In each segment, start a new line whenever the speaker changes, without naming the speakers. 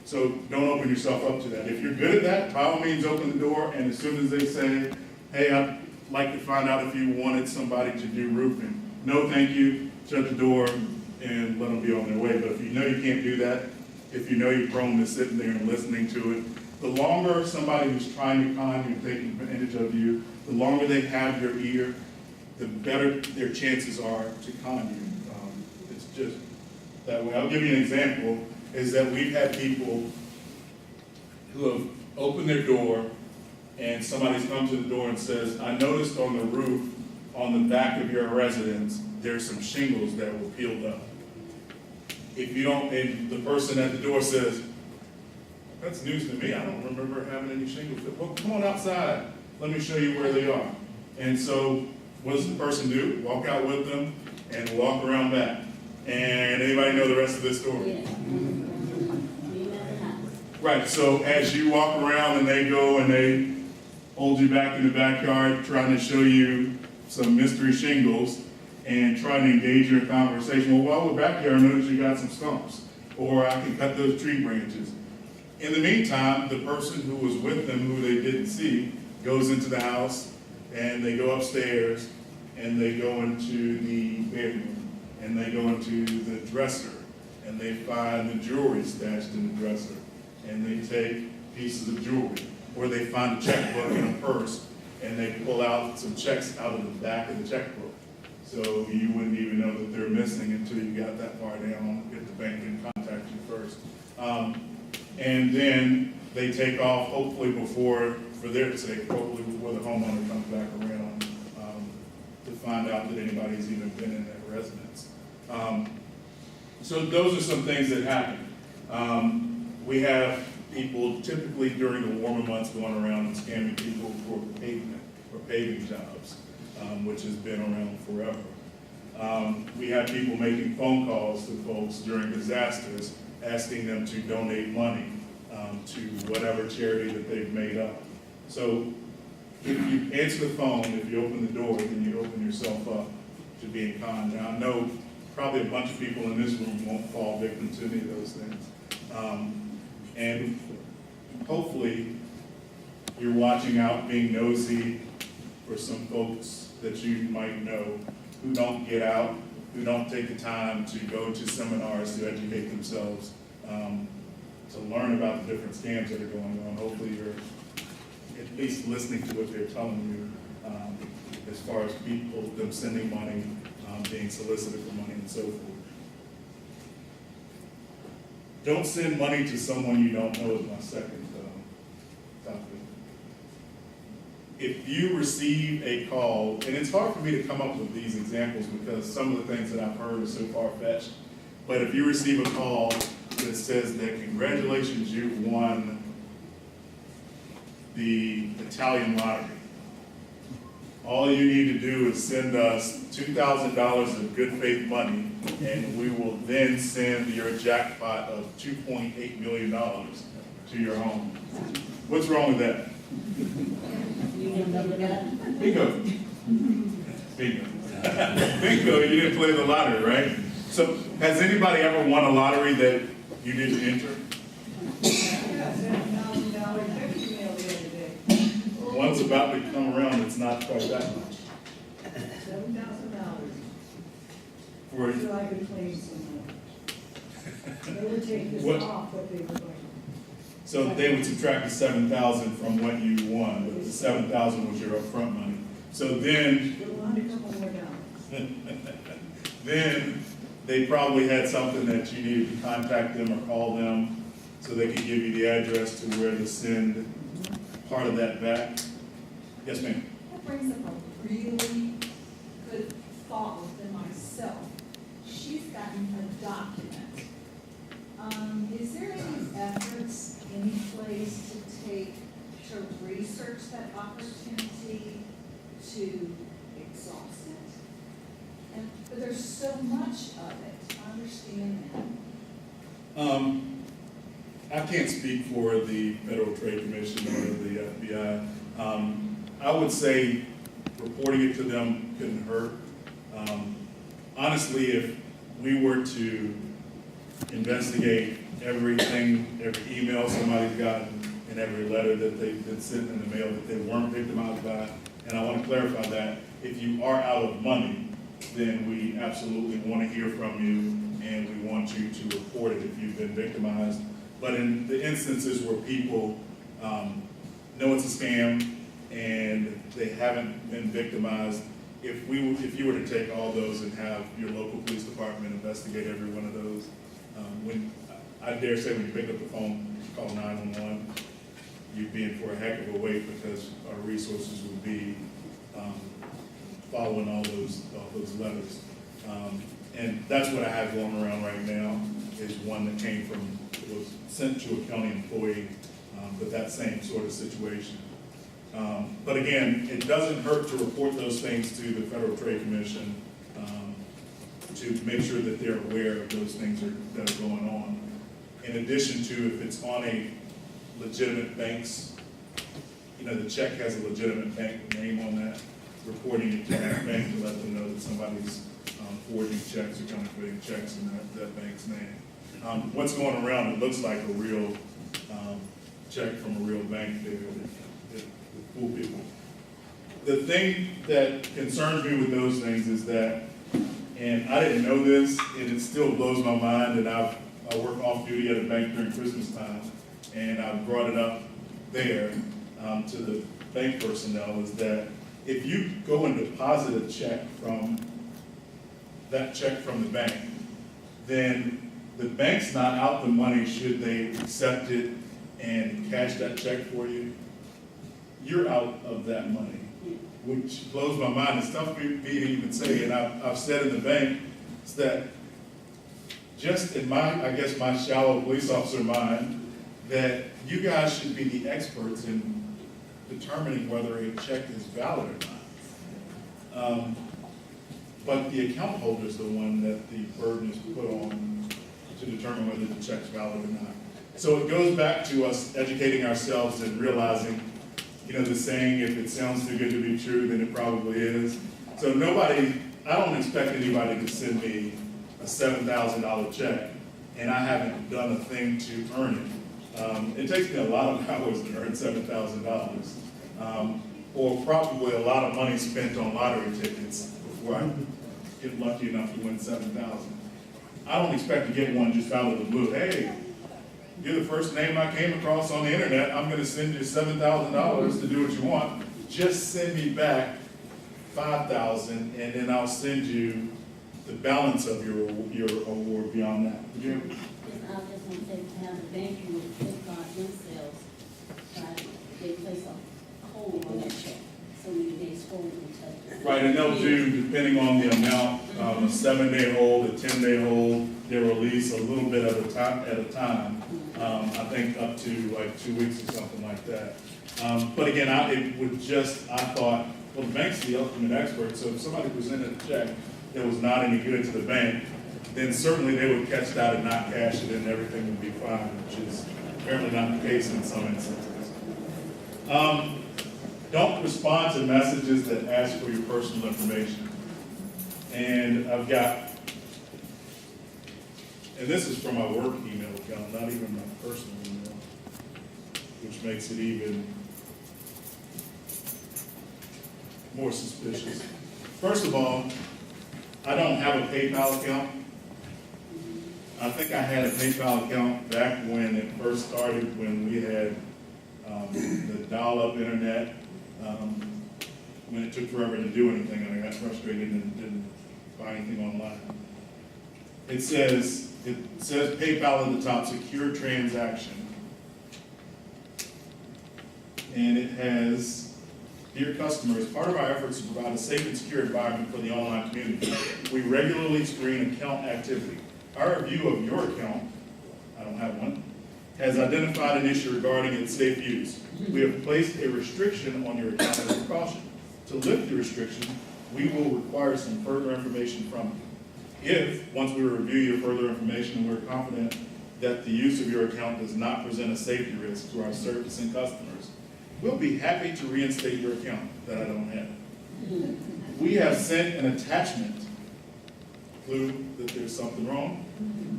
So don't open yourself up to that. If you're good at that, by all means open the door, and as soon as they say, hey, I'd like to find out if you wanted somebody to do roofing. No, thank you, shut the door and let them be on their way. But if you know you can't do that, if you know you're prone to sitting there and listening to it, the longer somebody who's trying to con you and taking advantage of you, the longer they have your ear, the better their chances are to con you. It's just that way. I'll give you an example, is that we've had people who have opened their door and somebody's come to the door and says, I noticed on the roof on the back of your residence, there's some shingles that were peeled up. If you don't, and the person at the door says, that's news to me, I don't remember having any shingles. Well, come on outside, let me show you where they are. And so what does the person do? Walk out with them and walk around back. And anybody know the rest of this story? Yeah. Right, so as you walk around and they go and they hold you back in the backyard trying to show you some mystery shingles and trying to engage your conversation. Well, while we're back here, I noticed you got some stumps, or I can cut those tree branches. In the meantime, the person who was with them, who they didn't see, goes into the house and they go upstairs and they go into the bedroom and they go into the dresser and they find the jewelry stashed in the dresser and they take pieces of jewelry, or they find a checkbook in a purse and they pull out some checks out of the back of the checkbook. So you wouldn't even know that they're missing until you got that far down, get the bank and contact you first. And then they take off, hopefully before, for their sake, hopefully before the homeowner comes back around to find out that anybody's even been in that residence. So those are some things that happen. We have people typically during the warmer months going around and scamming people for pavement or paving jobs, which has been around forever. We have people making phone calls to folks during disasters, asking them to donate money to whatever charity that they've made up. So if you answer the phone, if you open the door, then you open yourself up to being conned. Now I know probably a bunch of people in this room won't fall victim to any of those things. And hopefully you're watching out, being nosy for some folks that you might know who don't get out, who don't take the time to go to seminars to educate themselves, to learn about the different scams that are going on. Hopefully you're at least listening to what they're telling you as far as people, them sending money, being solicited for money and so forth. Don't send money to someone you don't know is my second topic. If you receive a call, and it's hard for me to come up with these examples because some of the things that I've heard are so far-fetched, but if you receive a call that says that congratulations, you've won the Italian lottery, all you need to do is send us $2,000 of good faith money, and we will then send your jackpot of $2.8 million to your home. What's wrong with that? Bingo. Bingo. Bingo, you didn't play the lottery, right? So has anybody ever won a lottery that you didn't enter? One's about to come around, it's not quite that much.
$7,000.
For
So I could claim some more. They would take this off what they were going to.
So they would subtract the $7,000 from what you won, but the $7,000 was your upfront money. So then,
You'll want a couple more dollars.
then they probably had something that you needed to contact them or call them so they could give you the address to where to send part of that back. Yes, ma'am.
That brings up a really good thought within myself. She's gotten a document. Is there any efforts, any place to research that opportunity to exhaust it? But there's so much of it. I understand that.
I can't speak for the Federal Trade Commission or the FBI. I would say reporting it to them couldn't hurt. Honestly, if we were to investigate everything, every email somebody's gotten, and every letter that they've been sent in the mail that they weren't victimized by. And I want to clarify that if you are out of money, then we absolutely want to hear from you, and we want you to report it if you've been victimized. But in the instances where people know it's a scam and they haven't been victimized, if you were to take all those and have your local police department investigate every one of those, when I dare say when you pick up the phone, call 911, you'd be in for a heck of a wait, because our resources would be following all those letters. And that's what I have going around right now, is one that was sent to a county employee, but that same sort of situation. But again, it doesn't hurt to report those things to the Federal Trade Commission, to make sure that they're aware of those things that are going on. In addition to, if it's on a legitimate bank's, the check has a legitimate bank name on that, reporting it to that bank to let them know that somebody's forging checks or counterfeiting checks in that bank's name. What's going around, it looks like a real check from a real bank there that fool people. The thing that concerns me with those things is that, and I didn't know this, and it still blows my mind, and I work off duty at a bank during Christmas time, and I brought it up there to the bank personnel, is that if you go and deposit a check from the bank, then the bank's not out the money should they accept it and cash that check for you. You're out of that money, which blows my mind. It's tough for me to even say, and I've said in the bank, is that just in my shallow police officer mind, that you guys should be the experts in determining whether a check is valid or not. But the account holder is the one that the burden is put on to determine whether the check's valid or not. So it goes back to us educating ourselves and realizing, the saying, if it sounds too good to be true, then it probably is. So I don't expect anybody to send me a $7,000 check, and I haven't done a thing to earn it. It takes me a lot of hours to earn $7,000, or probably a lot of money spent on lottery tickets before I get lucky enough to win $7,000. I don't expect to get one just out of the blue. Hey, you're the first name I came across on the internet. I'm going to send you $7,000 to do what you want. Just send me back $5,000, and then I'll send you the balance of your award beyond that. Would you?
Yes, I was just going to say, to have the bank will safeguard themselves, they place a hold on that check, so many days hold each other.
Right, and they'll do, depending on the amount, a 7-day hold, a 10-day hold, they'll release a little bit at a time. I think up to like 2 weeks or something like that. But again, I thought, well, the bank's the ultimate expert, so if somebody presented a check that was not any good to the bank, then certainly they would catch that and not cash it, and everything would be fine, which is apparently not the case in some instances. Don't respond to messages that ask for your personal information. And I've got, and this is from my work email account, not even my personal email, which makes it even more suspicious. First of all, I don't have a PayPal account. I think I had a PayPal account back when it first started, when we had the dial-up internet, when it took forever to do anything, and I got frustrated and didn't buy anything online. It says PayPal at the top, secure transaction. And it has, dear customers, part of our efforts to provide a safe and secure environment for the online community, we regularly screen account activity. Our review of your account, I don't have one, has identified an issue regarding its safe use. We have placed a restriction on your account as a precaution. To lift the restriction, we will require some further information from you. If, once we review your further information and we're confident that the use of your account does not present a safety risk to our service and customers, we'll be happy to reinstate your account that I don't have. We have sent an attachment clue that there's something wrong.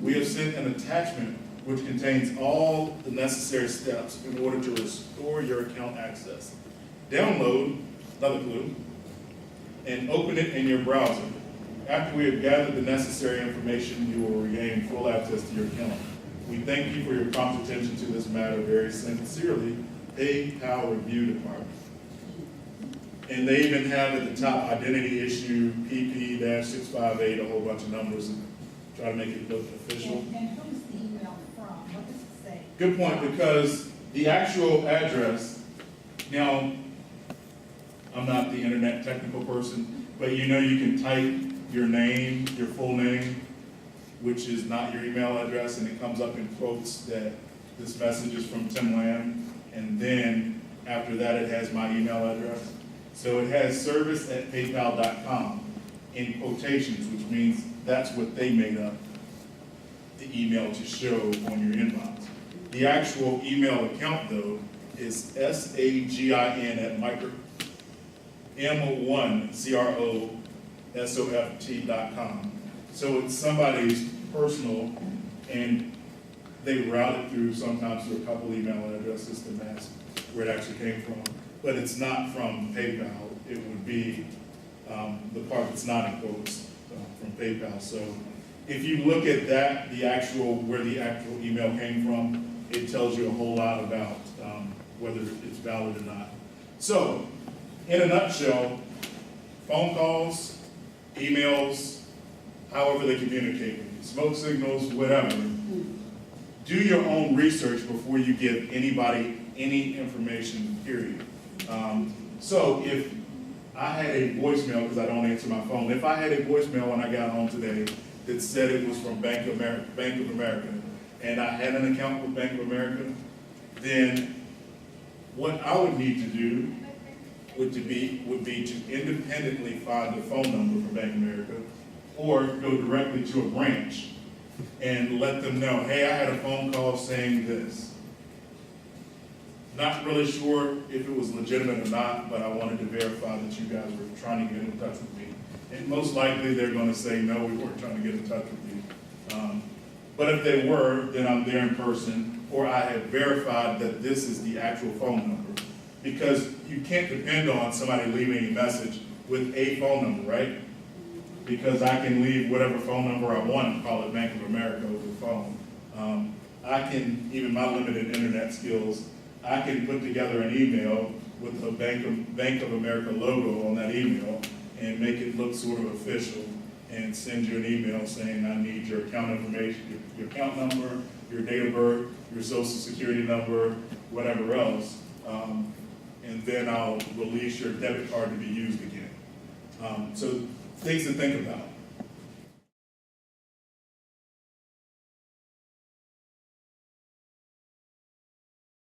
We have sent an attachment which contains all the necessary steps in order to restore your account access. Download, another clue, and open it in your browser. After we have gathered the necessary information, you will regain full access to your account. We thank you for your prompt attention to this matter. Very sincerely, PayPal Review Department. And they even have at the top identity issue PP-658, a whole bunch of numbers, and try to make it look official.
And who's the email from? What does it say?
Good point, because the actual address, now, I'm not the internet technical person, but you know you can type your name, your full name, which is not your email address, and it comes up in quotes that this message is from Tim Lamb, and then after that it has my email address. So it has service@paypal.com in quotations, which means that's what they made up the email to show on your inbox. The actual email account, though, is sagin@m1crosoft.com. So it's somebody's personal, and they route it through sometimes through a couple email addresses to mask where it actually came from. But it's not from PayPal. It would be the part that's not in quotes from PayPal. So if you look at that, where the actual email came from, it tells you a whole lot about whether it's valid or not. So, in a nutshell, phone calls, emails, however they communicate with you, smoke signals, whatever, do your own research before you give anybody any information, period. So if I had a voicemail, because I don't answer my phone, if I had a voicemail when I got home today that said it was from Bank of America, and I had an account with Bank of America, then what I would need to do would be to independently find the phone number for Bank of America, or go directly to a branch and let them know, hey, I had a phone call saying this. Not really sure if it was legitimate or not, but I wanted to verify that you guys were trying to get in touch with me. And most likely they're going to say, no, we weren't trying to get in touch with you. But if they were, then I'm there in person, or I have verified that this is the actual phone number. Because you can't depend on somebody leaving a message with a phone number, right? Because I can leave whatever phone number I want and call it Bank of America over the phone. I can, even my limited internet skills, I can put together an email with a Bank of America logo on that email and make it look sort of official and send you an email saying I need your account information, your account number, your date of birth, your social security number, whatever else, and then I'll release your debit card to be used again. So things to think about.